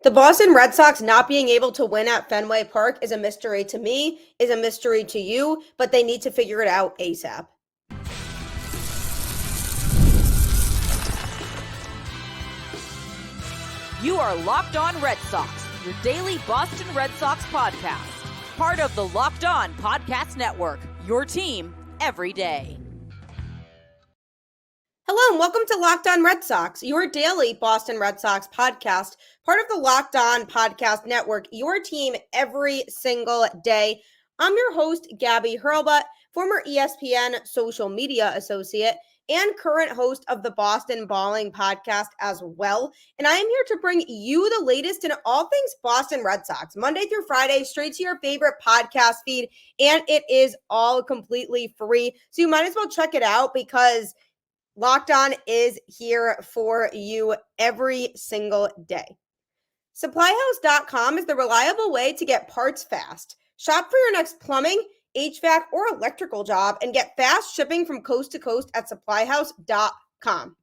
The Boston Red Sox not being able to win at Fenway Park is a mystery to me, is a mystery to you, but they need to figure it out ASAP. You are Locked On Red Sox, your daily Boston Red Sox podcast. Part of the Locked On Podcast Network, your team every day. Hello and welcome to Locked On Red Sox, your daily Boston Red Sox podcast, part of the Locked On Podcast Network, your team every single day. I'm your host, Gabby Hurlbut, former ESPN social media associate and current host of the Boston Balling podcast as well. And I am here to bring you the latest in all things Boston Red Sox, Monday through Friday, straight to your favorite podcast feed. And it is all completely free. So you might as well check it out because Locked On is here for you every single day. SupplyHouse.com is the reliable way to get parts fast. Shop for your next plumbing, HVAC, or electrical job and get fast shipping from coast to coast at SupplyHouse.com.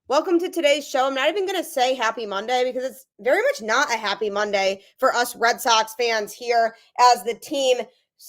Welcome to today's show. I'm not even going to say happy Monday because it's very much not a happy Monday for us Red Sox fans here as the team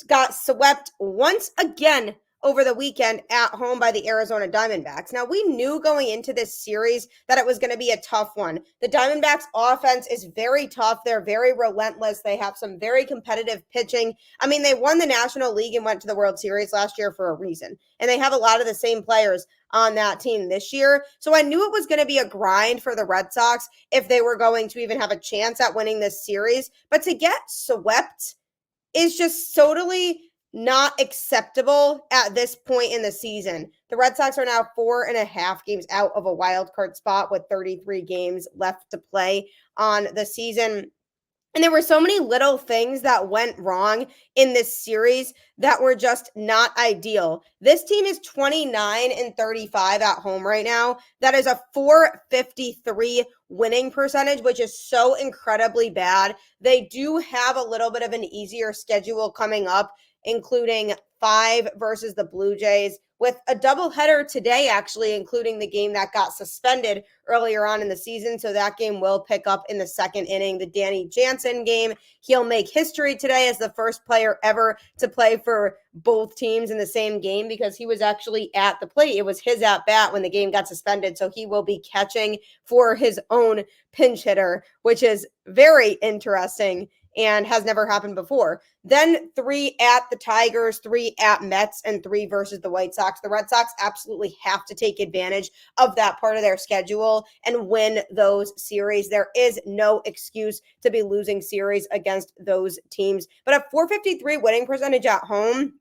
got swept once again over the weekend at home by the Arizona Diamondbacks. Now, we knew going into this series that it was going to be a tough one. The Diamondbacks offense is very tough. They're very relentless. They have some very competitive pitching. I mean, they won the National League and went to the World Series last year for a reason. And they have a lot of the same players on that team this year. So I knew it was going to be a grind for the Red Sox if they were going to even have a chance at winning this series. But to get swept is just totally not acceptable at this point in the season. The Red Sox are now 4.5 games out of a wild card spot with 33 games left to play on the season. And there were so many little things that went wrong in this series that were just not ideal. This team is 29-35 at home right now. That is a .453 winning percentage, which is so incredibly bad. They do have a little bit of an easier schedule coming up, including 5 versus the Blue Jays, with a doubleheader today, actually, including the game that got suspended earlier on in the season. So that game will pick up in the second inning. The Danny Jansen game, he'll make history today as the first player ever to play for both teams in the same game because he was actually at the plate. It was his at-bat when the game got suspended. So he will be catching for his own pinch hitter, which is very interesting and has never happened before. Then 3 at the Tigers, 3 at Mets, and 3 versus the White Sox. The Red Sox absolutely have to take advantage of that part of their schedule and win those series. There is no excuse to be losing series against those teams. But a .453 winning percentage at home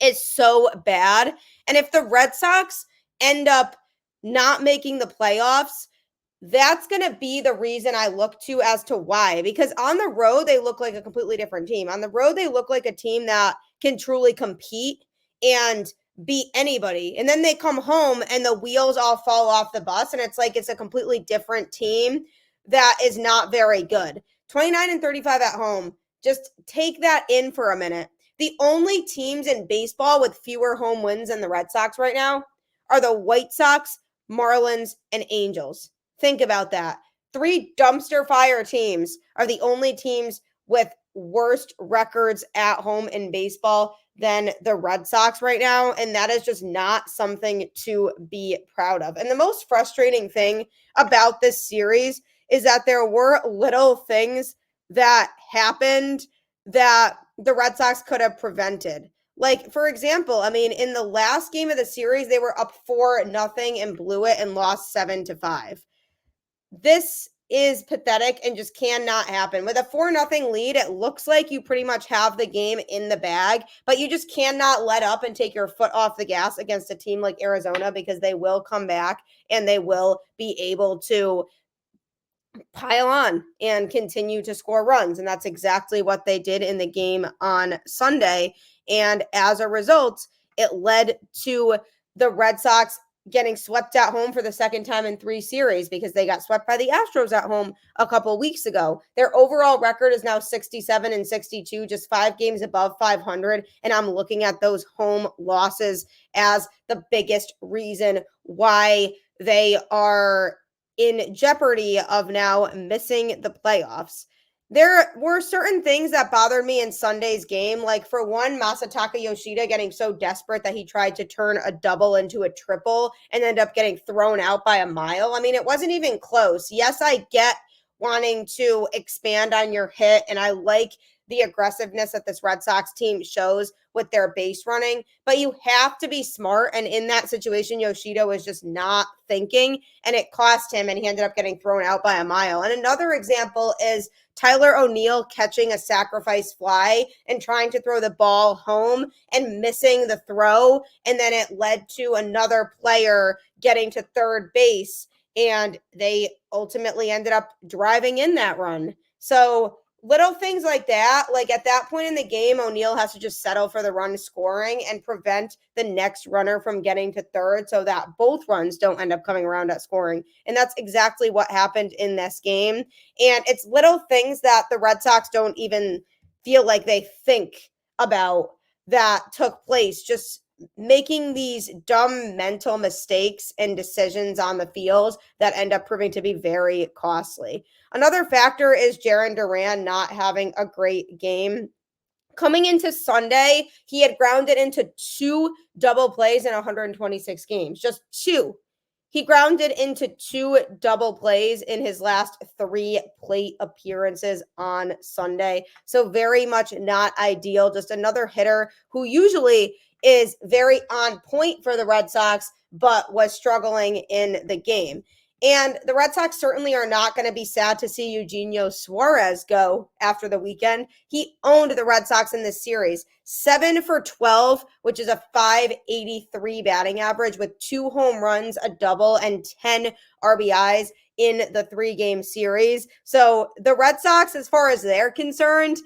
is so bad. And if the Red Sox end up not making the playoffs, that's going to be the reason I look to as to why. Because on the road, they look like a completely different team. On the road, they look like a team that can truly compete and beat anybody. And then they come home and the wheels all fall off the bus. And it's like it's a completely different team that is not very good. 29-35 at home. Just take that in for a minute. The only teams in baseball with fewer home wins than the Red Sox right now are the White Sox, Marlins, and Angels. Think about that. 3 dumpster fire teams are the only teams with worst records at home in baseball than the Red Sox right now. And that is just not something to be proud of. And the most frustrating thing about this series is that there were little things that happened that the Red Sox could have prevented. Like, for example, I mean, in the last game of the series, they were up 4-0 and blew it and lost 7-5. This is pathetic and just cannot happen. With a 4-0 lead, it looks like you pretty much have the game in the bag, but you just cannot let up and take your foot off the gas against a team like Arizona because they will come back and they will be able to pile on and continue to score runs. And that's exactly what they did in the game on Sunday. And as a result, it led to the Red Sox getting swept at home for the second time in 3 series because they got swept by the Astros at home a couple weeks ago. Their overall record is now 67-62, just 5 games above 500. And I'm looking at those home losses as the biggest reason why they are in jeopardy of now missing the playoffs. There were certain things that bothered me in Sunday's game. Like, for one, Masataka Yoshida getting so desperate that he tried to turn a double into a triple and ended up getting thrown out by a mile. I mean, it wasn't even close. Yes, I get wanting to expand on your hit, and I like the aggressiveness that this Red Sox team shows with their base running, but you have to be smart. And in that situation, Yoshida was just not thinking, and it cost him, and he ended up getting thrown out by a mile. And another example is Tyler O'Neill catching a sacrifice fly and trying to throw the ball home and missing the throw. And then it led to another player getting to third base, and they ultimately ended up driving in that run. So little things like that, like at that point in the game, O'Neill has to just settle for the run scoring and prevent the next runner from getting to third so that both runs don't end up coming around at scoring. And that's exactly what happened in this game. And it's little things that the Red Sox don't even feel like they think about that took place, just making these dumb mental mistakes and decisions on the field that end up proving to be very costly. Another factor is Jarren Duran not having a great game. Coming into Sunday, he had grounded into 2 double plays in 126 games, just 2. He grounded into 2 double plays in his last 3 plate appearances on Sunday. So very much not ideal. Just another hitter who usually is very on point for the Red Sox, but was struggling in the game. And the Red Sox certainly are not going to be sad to see Eugenio Suarez go after the weekend. He owned the Red Sox in this series. 7 for 12, which is a .583 batting average with 2 home runs, a double, and 10 RBIs in the 3-game series. So the Red Sox, as far as they're concerned,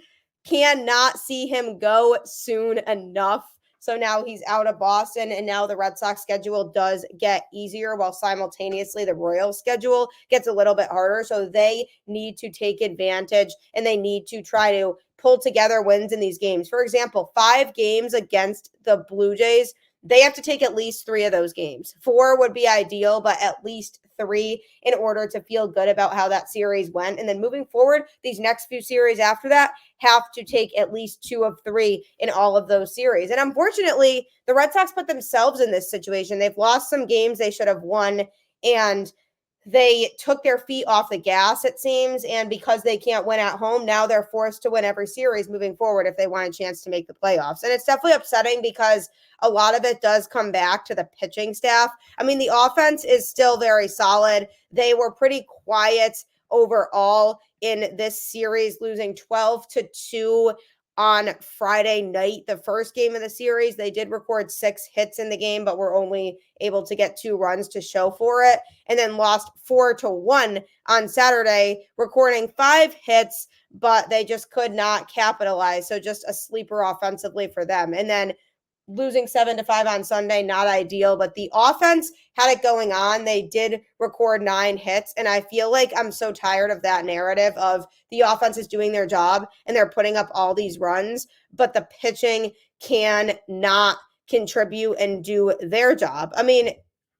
cannot see him go soon enough. So now he's out of Boston, and now the Red Sox schedule does get easier while simultaneously the Royals schedule gets a little bit harder. So they need to take advantage, and they need to try to pull together wins in these games. For example, 5 games against the Blue Jays, they have to take at least 3 of those games. 4 would be ideal, but at least 3 in order to feel good about how that series went. And then moving forward, these next few series after that have to take at least 2 of 3 in all of those series. And unfortunately, the Red Sox put themselves in this situation. They've lost some games they should have won, and they took their feet off the gas, it seems, and because they can't win at home, now they're forced to win every series moving forward if they want a chance to make the playoffs. And it's definitely upsetting because a lot of it does come back to the pitching staff. I mean, the offense is still very solid. They were pretty quiet overall in this series, losing 12-2 on Friday night, the first game of the series. They did record 6 hits in the game, but were only able to get 2 runs to show for it, and then lost 4-1 on Saturday, recording 5 hits, but they just could not capitalize. So just a sleeper offensively for them. And then losing 7-5 on Sunday, not ideal, but the offense had it going on. They did record 9 hits, and I feel like I'm so tired of that narrative of the offense is doing their job and they're putting up all these runs, but the pitching can not contribute and do their job. I mean,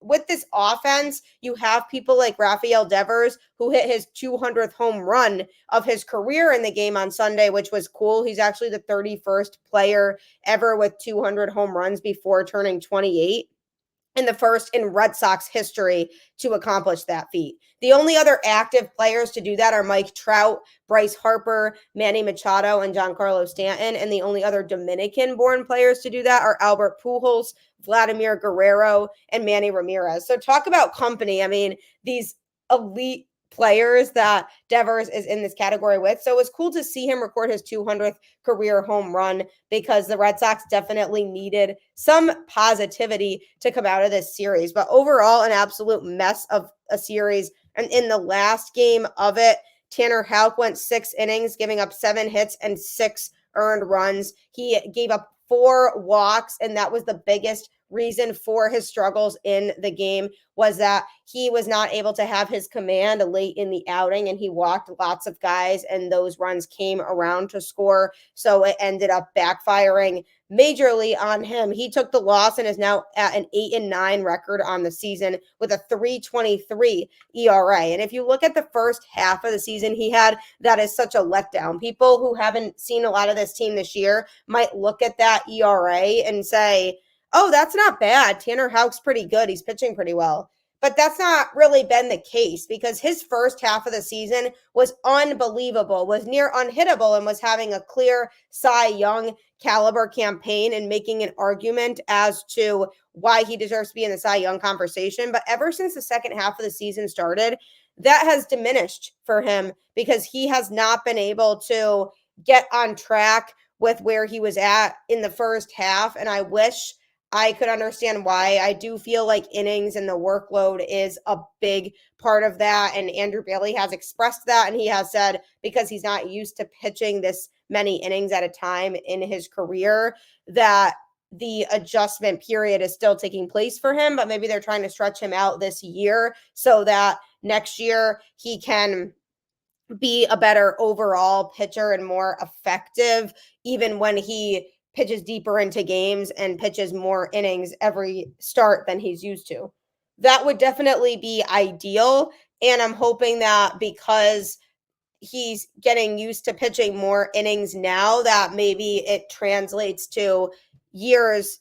with this offense, you have people like Rafael Devers, who hit his 200th home run of his career in the game on Sunday, which was cool. He's actually the 31st player ever with 200 home runs before turning 28. And the first in Red Sox history to accomplish that feat. The only other active players to do that are Mike Trout, Bryce Harper, Manny Machado, and Giancarlo Stanton. And the only other Dominican-born players to do that are Albert Pujols, Vladimir Guerrero, and Manny Ramirez. So talk about company. I mean, these elite players that Devers is in this category with. So it was cool to see him record his 200th career home run because the Red Sox definitely needed some positivity to come out of this series. But overall, an absolute mess of a series. And in the last game of it, Tanner Houck went 6 innings, giving up 7 hits and 6 earned runs. He gave up 4 walks, and that was the biggest reason for his struggles in the game was that he was not able to have his command late in the outing, and he walked lots of guys, and those runs came around to score. So it ended up backfiring majorly on him. He took the loss and is now at an 8-9 record on the season with a 3.23 ERA. And if you look at the first half of the season he had, that is such a letdown. People who haven't seen a lot of this team this year might look at that ERA and say, oh, that's not bad. Tanner Houck's pretty good. He's pitching pretty well. But that's not really been the case, because his first half of the season was unbelievable, was near unhittable, and was having a clear Cy Young caliber campaign and making an argument as to why he deserves to be in the Cy Young conversation. But ever since the second half of the season started, that has diminished for him, because he has not been able to get on track with where he was at in the first half. And I wish I could understand why. I do feel like innings and the workload is a big part of that. And Andrew Bailey has expressed that. And he has said, because he's not used to pitching this many innings at a time in his career, that the adjustment period is still taking place for him. But maybe they're trying to stretch him out this year so that next year he can be a better overall pitcher and more effective, even when he pitches deeper into games and pitches more innings every start than he's used to. That would definitely be ideal. And I'm hoping that because he's getting used to pitching more innings now, that maybe it translates to years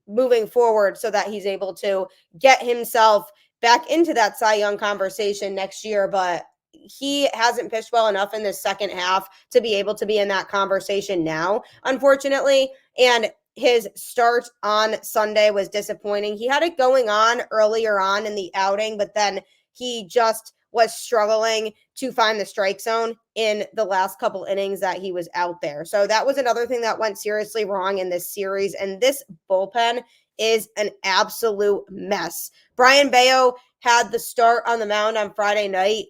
moving forward so that he's able to get himself back into that Cy Young conversation next year. But he hasn't pitched well enough in the second half to be able to be in that conversation now, unfortunately. And his start on Sunday was disappointing. He had it going on earlier on in the outing, but then he just was struggling to find the strike zone in the last couple innings that he was out there. So that was another thing that went seriously wrong in this series. And this bullpen is an absolute mess. Brayan Bello had the start on the mound on Friday night,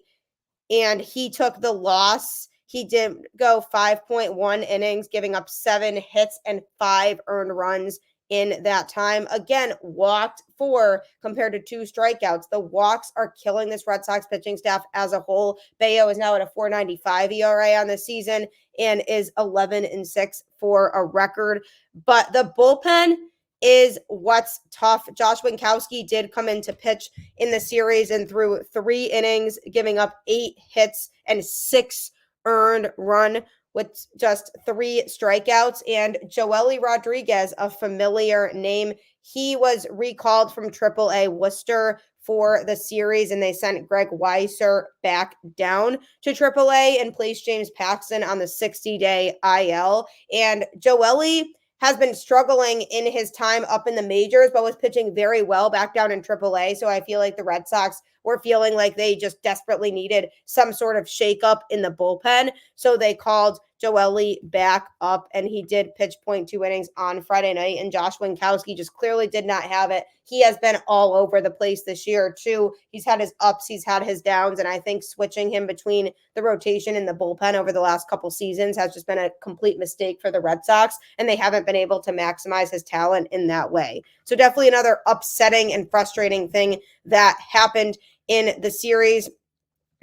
and he took the loss. He did go 5.1 innings, giving up 7 hits and 5 earned runs in that time. Again, walked 4 compared to 2 strikeouts. The walks are killing this Red Sox pitching staff as a whole. Bello is now at a 4.95 ERA on the season and is 11-6 for a record. But the bullpen is what's tough. Josh Winkowski did come in to pitch in the series and threw 3 innings, giving up 8 hits and 6 earned run with just 3 strikeouts. And Joely Rodriguez, a familiar name, he was recalled from AAA Worcester for the series, and they sent Greg Weiser back down to AAA and placed James Paxton on the 60-day IL. And Joely has been struggling in his time up in the majors, but was pitching very well back down in AAA. So I feel like the Red Sox were feeling like they just desperately needed some sort of shakeup in the bullpen. So they called Joely back up, and he did pitch 0.2 innings on Friday night. And Josh Winkowski just clearly did not have it. He has been all over the place this year, too. He's had his ups, he's had his downs, and I think switching him between the rotation and the bullpen over the last couple seasons has just been a complete mistake for the Red Sox, and they haven't been able to maximize his talent in that way. So definitely another upsetting and frustrating thing that happened in the series.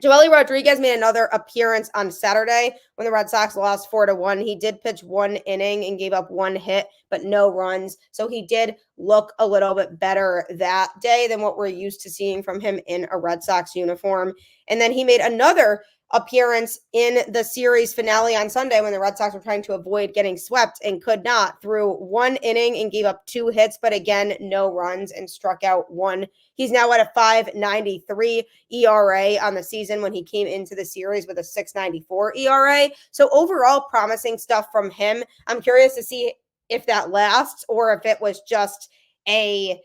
Joely Rodriguez made another appearance on Saturday when the Red Sox lost 4-1. He did pitch 1 inning and gave up 1 hit, but no runs. So he did look a little bit better that day than what we're used to seeing from him in a Red Sox uniform. And then he made another appearance in the series finale on Sunday when the Red Sox were trying to avoid getting swept and could not, through 1 inning and gave up 2 hits, but again, no runs, and struck out 1. He's now at a 5.93 ERA on the season when he came into the series with a 6.94 ERA. So overall, promising stuff from him. I'm curious to see if that lasts or if it was just a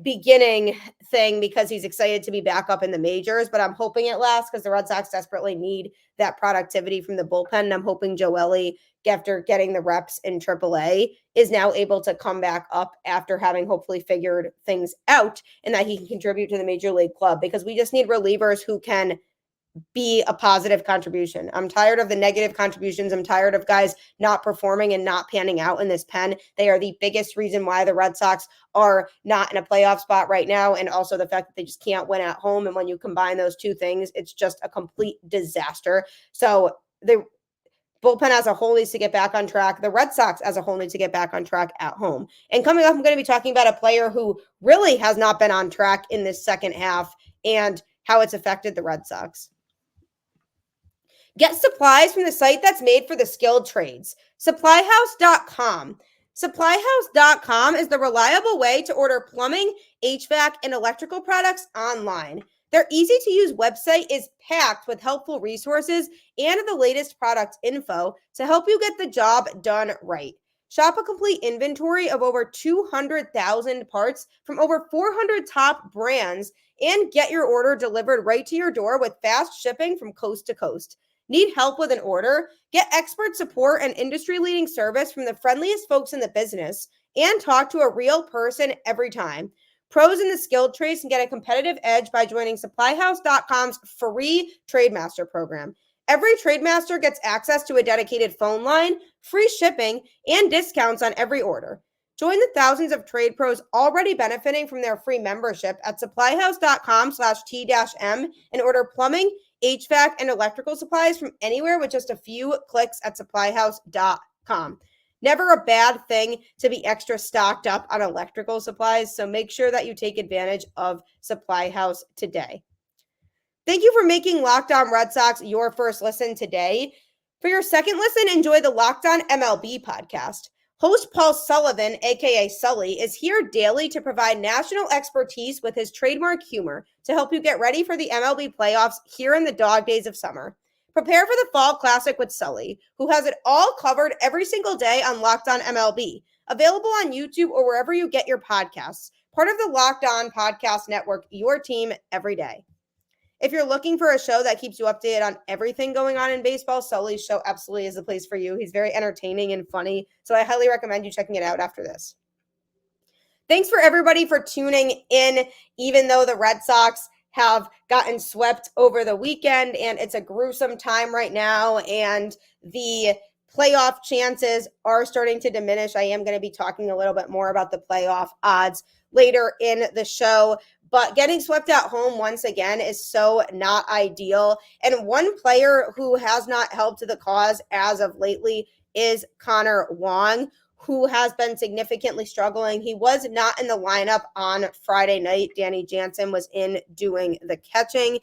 beginning thing because he's excited to be back up in the majors, but I'm hoping it lasts because the Red Sox desperately need that productivity from the bullpen. And I'm hoping Joely, after getting the reps in AAA, is now able to come back up after having hopefully figured things out, and that he can contribute to the major league club, because we just need relievers who can be a positive contribution. I'm tired of the negative contributions. I'm tired of guys not performing and not panning out in this pen. They are the biggest reason why the Red Sox are not in a playoff spot right now, and also the fact that they just can't win at home. And when you combine those two things, it's just a complete disaster. So the bullpen as a whole needs to get back on track. The Red Sox as a whole need to get back on track at home. And coming up, I'm going to be talking about a player who really has not been on track in this second half and how it's affected the Red Sox. Get supplies from the site that's made for the skilled trades. SupplyHouse.com. SupplyHouse.com is the reliable way to order plumbing, HVAC, and electrical products online. Their easy-to-use website is packed with helpful resources and the latest product info to help you get the job done right. Shop a complete inventory of over 200,000 parts from over 400 top brands and get your order delivered right to your door with fast shipping from coast to coast. Need help with an order? Get expert support and industry-leading service from the friendliest folks in the business and talk to a real person every time. Pros in the skilled trades can get a competitive edge by joining SupplyHouse.com's free TradeMaster program. Every TradeMaster gets access to a dedicated phone line, free shipping, and discounts on every order. Join the thousands of trade pros already benefiting from their free membership at SupplyHouse.com/T-M and order plumbing, HVAC, and electrical supplies from anywhere with just a few clicks at SupplyHouse.com. Never a bad thing to be extra stocked up on electrical supplies, so make sure that you take advantage of Supply House today. Thank you for making Locked On Red Sox your first listen today. For your second listen, enjoy the Locked On MLB podcast. Host Paul Sullivan, aka Sully, is here daily to provide national expertise with his trademark humor to help you get ready for the MLB playoffs here in the dog days of summer. Prepare for the Fall Classic with Sully, who has it all covered every single day on Locked On MLB. Available on YouTube or wherever you get your podcasts. Part of the Locked On Podcast Network, your team every day. If you're looking for a show that keeps you updated on everything going on in baseball, Sully's show absolutely is the place for you. He's very entertaining and funny, so I highly recommend you checking it out after this. Thanks for everybody for tuning in, even though the Red Sox have gotten swept over the weekend, and it's a gruesome time right now, and the playoff chances are starting to diminish. I am going to be talking a little bit more about the playoff odds later in the show. But getting swept at home once again is so not ideal. And one player who has not helped the cause as of lately is Connor Wong, who has been significantly struggling. He was not in the lineup on Friday night. Danny Jansen was in doing the catching.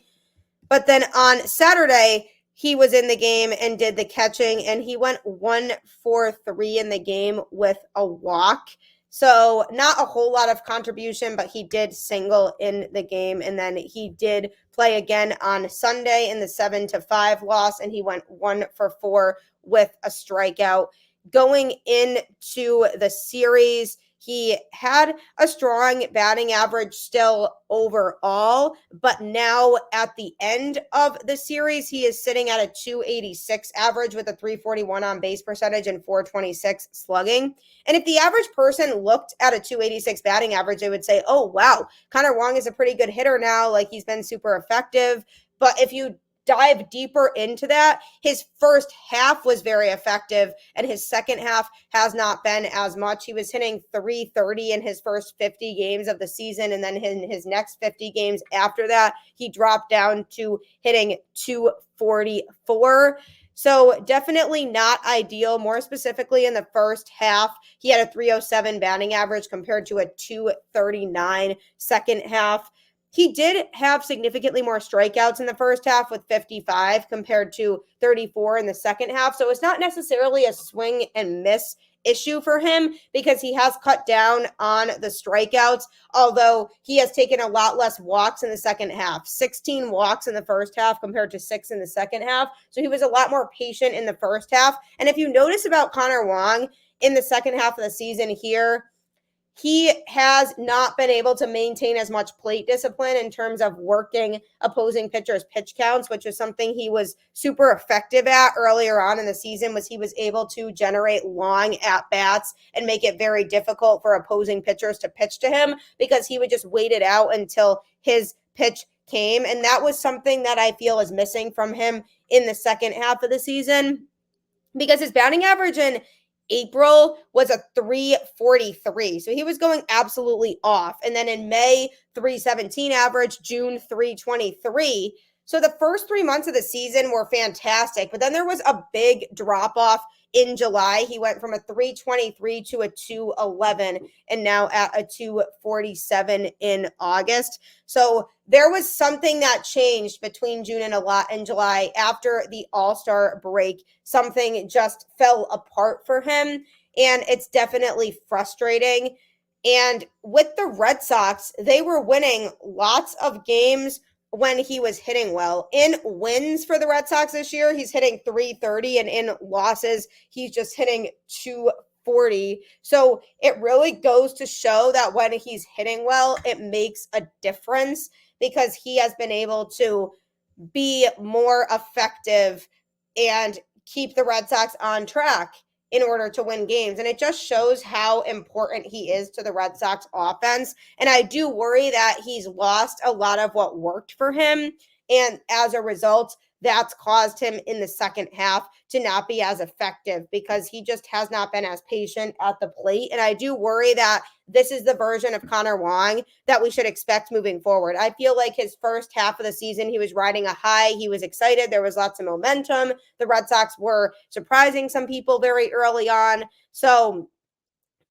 But then on Saturday, he was in the game and did the catching, and he went 1-for-3 in the game with a walk. So not a whole lot of contribution, but he did single in the game. And then he did play again on Sunday in the 7-5 loss, and he went 1-for-4 with a strikeout. Going into the series, he had a strong batting average still overall, but now at the end of the series, he is sitting at a 286 average with a 341 on base percentage and 426 slugging. And if the average person looked at a 286 batting average, they would say, oh, wow, Connor Wong is a pretty good hitter now. Like, he's been super effective. But if you dive deeper into that, his first half was very effective, and his second half has not been as much. He was hitting 330 in his first 50 games of the season, and then in his next 50 games after that, he dropped down to hitting 244. So definitely not ideal. More specifically, in the first half, he had a 307 batting average compared to a 239 second half. He did have significantly more strikeouts in the first half with 55 compared to 34 in the second half. So it's not necessarily a swing and miss issue for him because he has cut down on the strikeouts, although he has taken a lot less walks in the second half. 16 walks in the first half compared to 6 in the second half. So he was a lot more patient in the first half. And if you notice about Connor Wong in the second half of the season here, he has not been able to maintain as much plate discipline in terms of working opposing pitchers' pitch counts, which is something he was super effective at earlier on in the season. Was he was able to generate long at-bats and make it very difficult for opposing pitchers to pitch to him because he would just wait it out until his pitch came. And that was something that I feel is missing from him in the second half of the season, because his batting average in April was a 343. So he was going absolutely off. And then in May, 317 average, June, 323. So the first 3 months of the season were fantastic. But then there was a big drop off in July. He went from a 323 to a 211 and now at a 247 in August. So there was something that changed between June and July after the All-Star break. Something just fell apart for him, and it's definitely frustrating. And with the Red Sox, they were winning lots of games when he was hitting well. In wins for the Red Sox this year, he's hitting 330, and in losses, he's just hitting 240. So it really goes to show that when he's hitting well, it makes a difference, because he has been able to be more effective and keep the Red Sox on track in order to win games. And it just shows how important he is to the Red Sox offense. And I do worry that he's lost a lot of what worked for him. And as a result, that's caused him in the second half to not be as effective, because he just has not been as patient at the plate. And I do worry that this is the version of Connor Wong that we should expect moving forward. I feel like his first half of the season, he was riding a high. He was excited. There was lots of momentum. The Red Sox were surprising some people very early on. So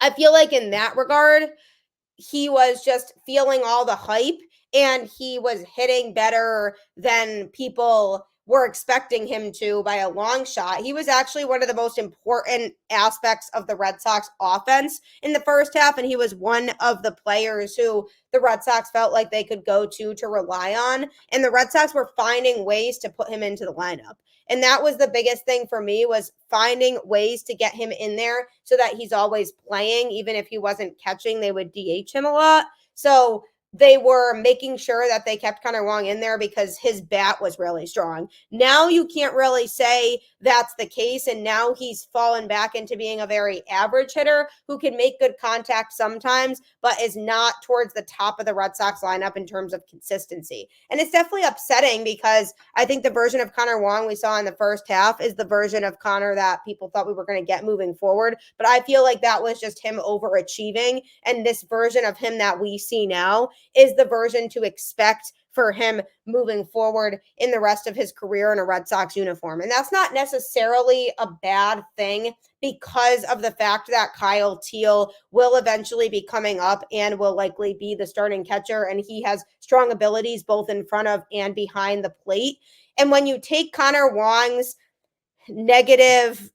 I feel like in that regard, he was just feeling all the hype, and he was hitting better than people were expecting him to by a long shot. He was actually one of the most important aspects of the Red Sox offense in the first half, and he was one of the players who the Red Sox felt like they could go to rely on, and the Red Sox were finding ways to put him into the lineup. And that was the biggest thing for me, was finding ways to get him in there so that he's always playing. Even if he wasn't catching, they would DH him a lot. So they were making sure that they kept Connor Wong in there because his bat was really strong. Now you can't really say that's the case, and now he's fallen back into being a very average hitter who can make good contact sometimes, but is not towards the top of the Red Sox lineup in terms of consistency. And it's definitely upsetting, because I think the version of Connor Wong we saw in the first half is the version of Connor that people thought we were going to get moving forward. But I feel like that was just him overachieving, and this version of him that we see now is the version to expect for him moving forward in the rest of his career in a Red Sox uniform. And that's not necessarily a bad thing, because of the fact that Kyle Teal will eventually be coming up and will likely be the starting catcher, and he has strong abilities both in front of and behind the plate. And when you take Connor Wong's negative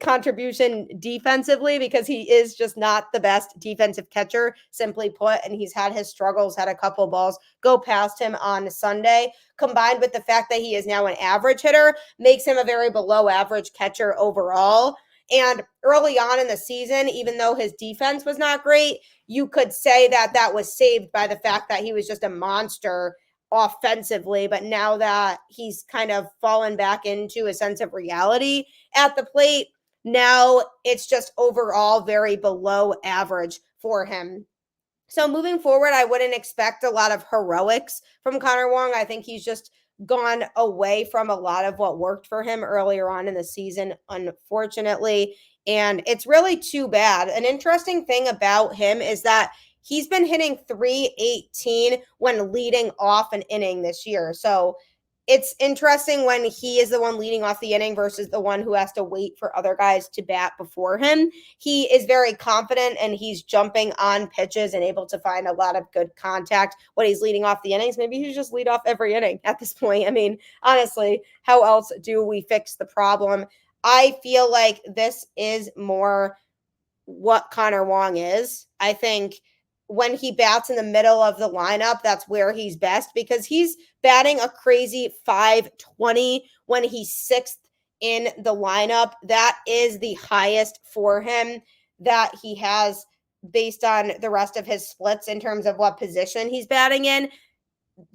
contribution defensively, because he is just not the best defensive catcher, simply put, and he's had his struggles, had a couple balls go past him on Sunday, combined with the fact that he is now an average hitter, makes him a very below average catcher overall. And early on in the season, even though his defense was not great, you could say that that was saved by the fact that he was just a monster offensively. But now that he's kind of fallen back into a sense of reality at the plate, now it's just overall very below average for him. So moving forward, I wouldn't expect a lot of heroics from Connor Wong. I think he's just gone away from a lot of what worked for him earlier on in the season, unfortunately. And it's really too bad. An interesting thing about him is that he's been hitting 318 when leading off an inning this year. So it's interesting when he is the one leading off the inning versus the one who has to wait for other guys to bat before him. He is very confident, and he's jumping on pitches and able to find a lot of good contact when he's leading off the innings. Maybe he should just lead off every inning at this point. I mean, honestly, how else do we fix the problem? I feel like this is more what Connor Wong is. I think when he bats in the middle of the lineup, that's where he's best, because he's batting a crazy 520 when he's sixth in the lineup. That is the highest for him that he has based on the rest of his splits in terms of what position he's batting in.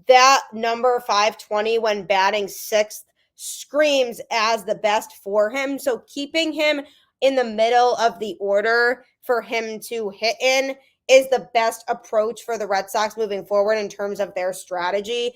That number 520 when batting sixth screams as the best for him. So keeping him in the middle of the order for him to hit in is the best approach for the Red Sox moving forward in terms of their strategy.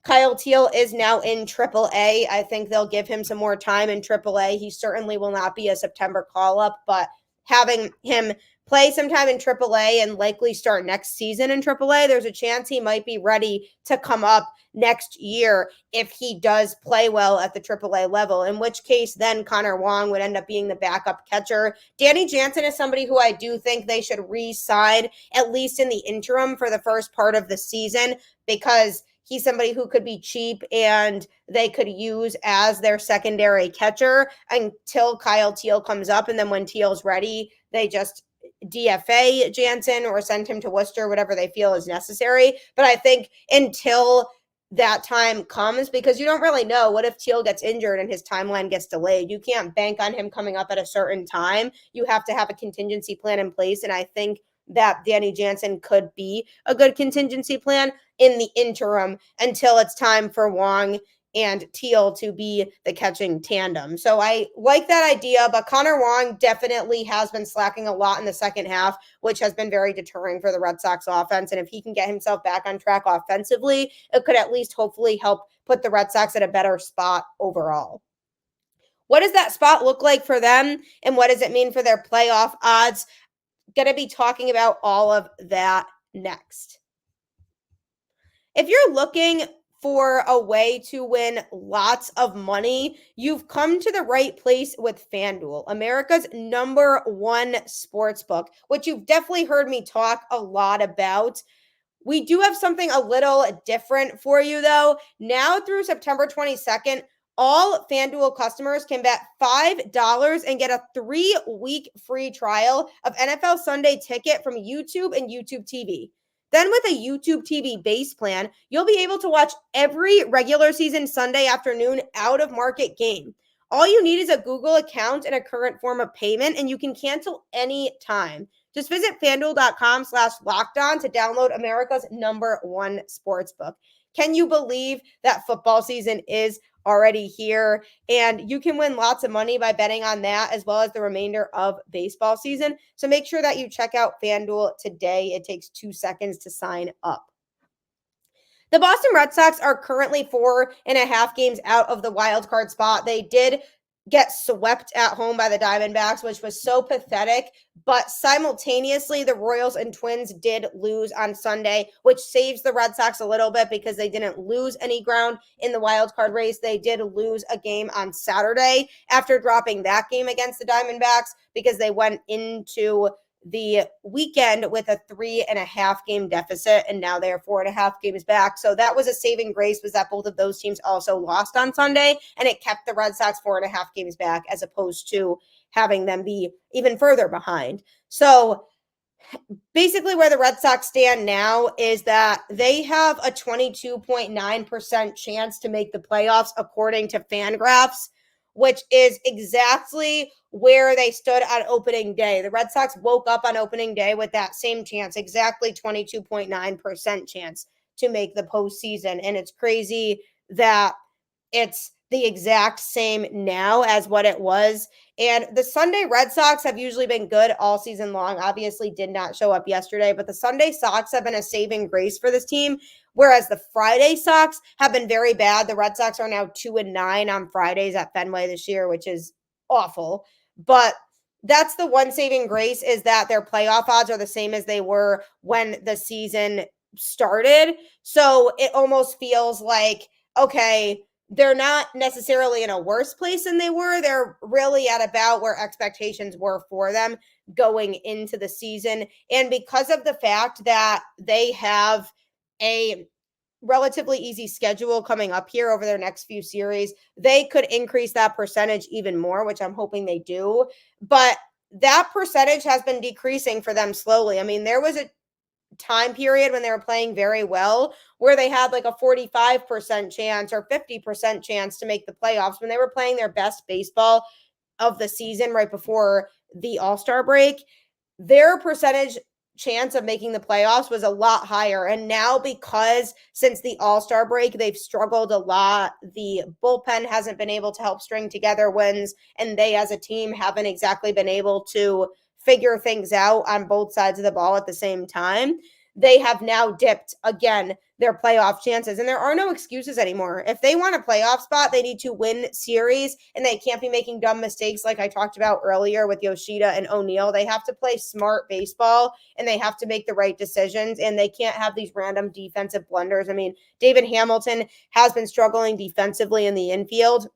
Kyle Teal is now in AAA. I think they'll give him some more time in AAA. He certainly will not be a September call-up, but having him play sometime in AAA and likely start next season in AAA, there's a chance he might be ready to come up next year if he does play well at the AAA level, in which case then Connor Wong would end up being the backup catcher. Danny Jansen is somebody who I do think they should re-sign, at least in the interim for the first part of the season, because he's somebody who could be cheap and they could use as their secondary catcher until Kyle Teal comes up. And then when Teal's ready, they just DFA Jansen or send him to Worcester, whatever they feel is necessary. But I think until that time comes, because you don't really know, what if Teal gets injured and his timeline gets delayed? You can't bank on him coming up at a certain time. You have to have a contingency plan in place. And I think that Danny Jansen could be a good contingency plan in the interim until it's time for Wong and Teal to be the catching tandem. So I like that idea, but Connor Wong definitely has been slacking a lot in the second half, which has been very deterring for the Red Sox offense. And if he can get himself back on track offensively, it could at least hopefully help put the Red Sox at a better spot overall. What does that spot look like for them? And what does it mean for their playoff odds? Going to be talking about all of that next. If you're looking for a way to win lots of money, you've come to the right place with FanDuel, America's #1 sportsbook, which you've definitely heard me talk a lot about. We do have something a little different for you, though. Now through September 22nd, all FanDuel customers can bet $5 and get a 3-week free trial of NFL Sunday Ticket from YouTube and YouTube TV. Then with a YouTube TV base plan, you'll be able to watch every regular season Sunday afternoon out-of-market game. All you need is a Google account and a current form of payment, and you can cancel any time. Just visit FanDuel.com/lockedon to download America's #1 sportsbook. Can you believe that football season is already here? And you can win lots of money by betting on that as well as the remainder of baseball season. So make sure that you check out FanDuel today. It takes 2 seconds to sign up. The Boston Red Sox are currently 4.5 games out of the wild card spot. They did get swept at home by the Diamondbacks, which was so pathetic. But simultaneously, the Royals and Twins did lose on Sunday, which saves the Red Sox a little bit because they didn't lose any ground in the wild card race. They did lose a game on Saturday after dropping that game against the Diamondbacks because they went into the weekend with a 3.5 game deficit, and now they're 4.5 games back. So that was a saving grace, was that both of those teams also lost on Sunday, and it kept the Red Sox 4.5 games back as opposed to having them be even further behind. So basically where the Red Sox stand now is that they have a 22.9% chance to make the playoffs according to Fangraphs, which is exactly where they stood on opening day. The Red Sox woke up on opening day with that same chance, exactly 22.9% chance to make the postseason. And it's crazy that it's the exact same now as what it was. And the Sunday Red Sox have usually been good all season long. Obviously did not show up yesterday, but the Sunday Sox have been a saving grace for this team, whereas the Friday Sox have been very bad. The Red Sox are now 2-9 on Fridays at Fenway this year, which is awful. But that's the one saving grace, is that their playoff odds are the same as they were when the season started. So it almost feels like, okay, they're not necessarily in a worse place than they were. They're really at about where expectations were for them going into the season. And because of the fact that they have a relatively easy schedule coming up here over their next few series, they could increase that percentage even more, which I'm hoping they do. But that percentage has been decreasing for them slowly. I mean, there was a time period when they were playing very well where they had like a 45% chance or 50% chance to make the playoffs when they were playing their best baseball of the season right before the All-Star break. Their percentage chance of making the playoffs was a lot higher. And now, because since the All-Star break, they've struggled a lot. The bullpen hasn't been able to help string together wins, and they as a team haven't exactly been able to figure things out on both sides of the ball at the same time. They have now dipped again their playoff chances. And there are no excuses anymore. If they want a playoff spot, they need to win series, and they can't be making dumb mistakes like I talked about earlier with Yoshida and O'Neal. They have to play smart baseball, and they have to make the right decisions, and they can't have these random defensive blunders. I mean, David Hamilton has been struggling defensively in the infield.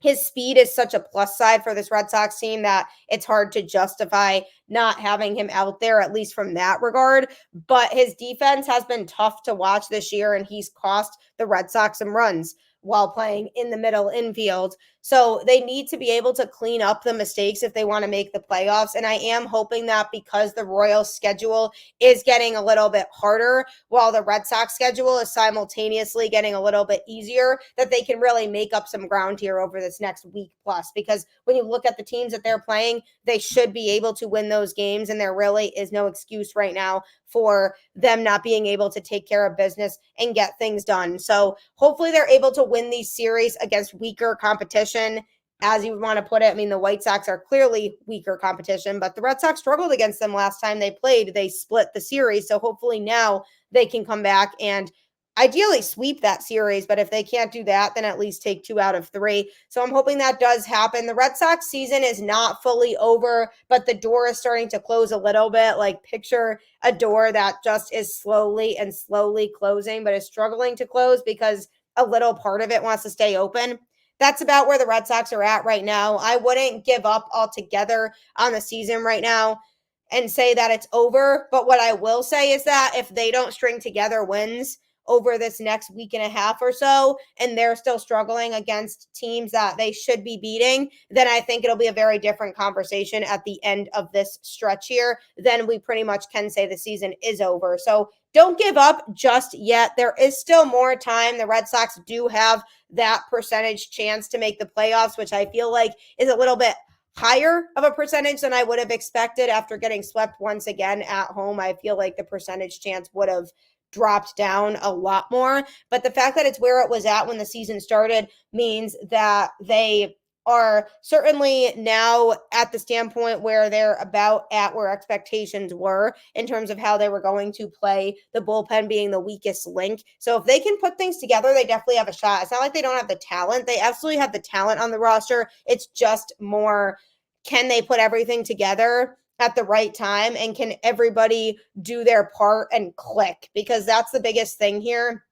His speed is such a plus side for this Red Sox team that it's hard to justify not having him out there, at least from that regard. But his defense has been tough to watch this year, and he's cost the Red Sox some runs while playing in the middle infield. So they need to be able to clean up the mistakes if they want to make the playoffs. And I am hoping that because the Royals schedule is getting a little bit harder while the Red Sox schedule is simultaneously getting a little bit easier, that they can really make up some ground here over this next week plus. Because when you look at the teams that they're playing, they should be able to win those games. And there really is no excuse right now for them not being able to take care of business and get things done. So hopefully they're able to win these series against weaker competition, as you would want to put it. I mean, the White Sox are clearly weaker competition, but the Red Sox struggled against them last time they played. They split the series. So hopefully now they can come back and ideally sweep that series. But if they can't do that, then at least take 2 out of 3. So I'm hoping that does happen. The Red Sox season is not fully over, but the door is starting to close a little bit. Like, picture a door that just is slowly and slowly closing, but is struggling to close because a little part of it wants to stay open. That's about where the Red Sox are at right now. I wouldn't give up altogether on the season right now and say that it's over. But what I will say is that if they don't string together wins over this next week and a half or so, and they're still struggling against teams that they should be beating, then I think it'll be a very different conversation at the end of this stretch here. Then we pretty much can say the season is over. So don't give up just yet. There is still more time. The Red Sox do have that percentage chance to make the playoffs, which I feel like is a little bit higher of a percentage than I would have expected after getting swept once again at home. I feel like the percentage chance would have dropped down a lot more. But the fact that it's where it was at when the season started means that they are certainly now at the standpoint where they're about at where expectations were in terms of how they were going to play, the bullpen being the weakest link. So if they can put things together, they definitely have a shot. It's not like they don't have the talent. They absolutely have the talent on the roster. It's just more, can they put everything together at the right time, and can everybody do their part and click? Because that's the biggest thing here,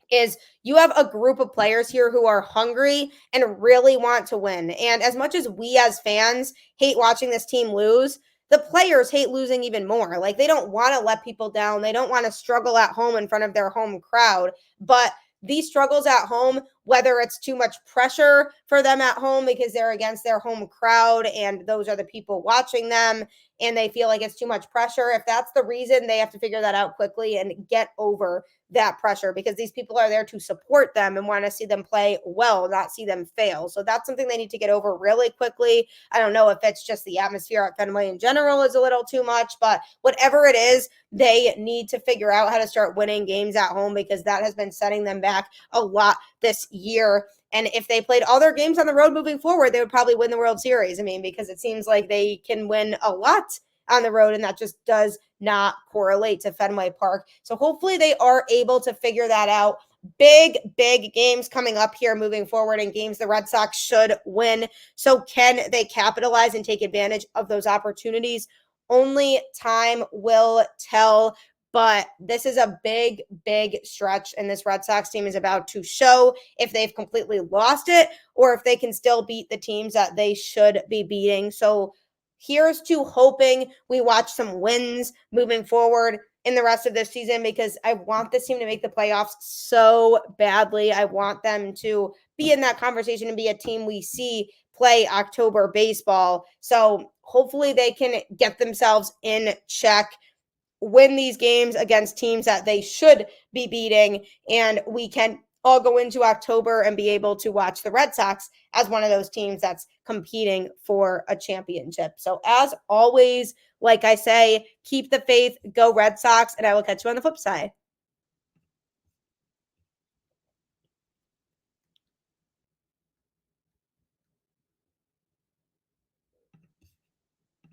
is you have a group of players here who are hungry and really want to win. And as much as we as fans hate watching this team lose, the players hate losing even more. Like, they don't want to let people down. They don't want to struggle at home in front of their home crowd. But these struggles at home, whether it's too much pressure for them at home because they're against their home crowd and those are the people watching them and they feel like it's too much pressure, if that's the reason, they have to figure that out quickly and get over that pressure, because these people are there to support them and want to see them play well, not see them fail. So that's something they need to get over really quickly. I don't know if it's just the atmosphere at Fenway in general is a little too much, but whatever it is, they need to figure out how to start winning games at home, because that has been setting them back a lot this year. And if they played all their games on the road moving forward, they would probably win the World Series. I mean, because it seems like they can win a lot on the road, and that just does not correlate to Fenway Park. So hopefully they are able to figure that out. Big games coming up here moving forward, and games the Red Sox should win. So can they capitalize and take advantage of those opportunities? Only time will tell. But this is a big stretch, and this Red Sox team is about to show if they've completely lost it or if they can still beat the teams that they should be beating. So here's to hoping we watch some wins moving forward in the rest of this season, because I want this team to make the playoffs so badly. I want them to be in that conversation and be a team we see play October baseball. So hopefully they can get themselves in check, win these games against teams that they should be beating, and we can all go into October and be able to watch the Red Sox as one of those teams that's competing for a championship. So as always, like I say, keep the faith, go Red Sox, and I will catch you on the flip side.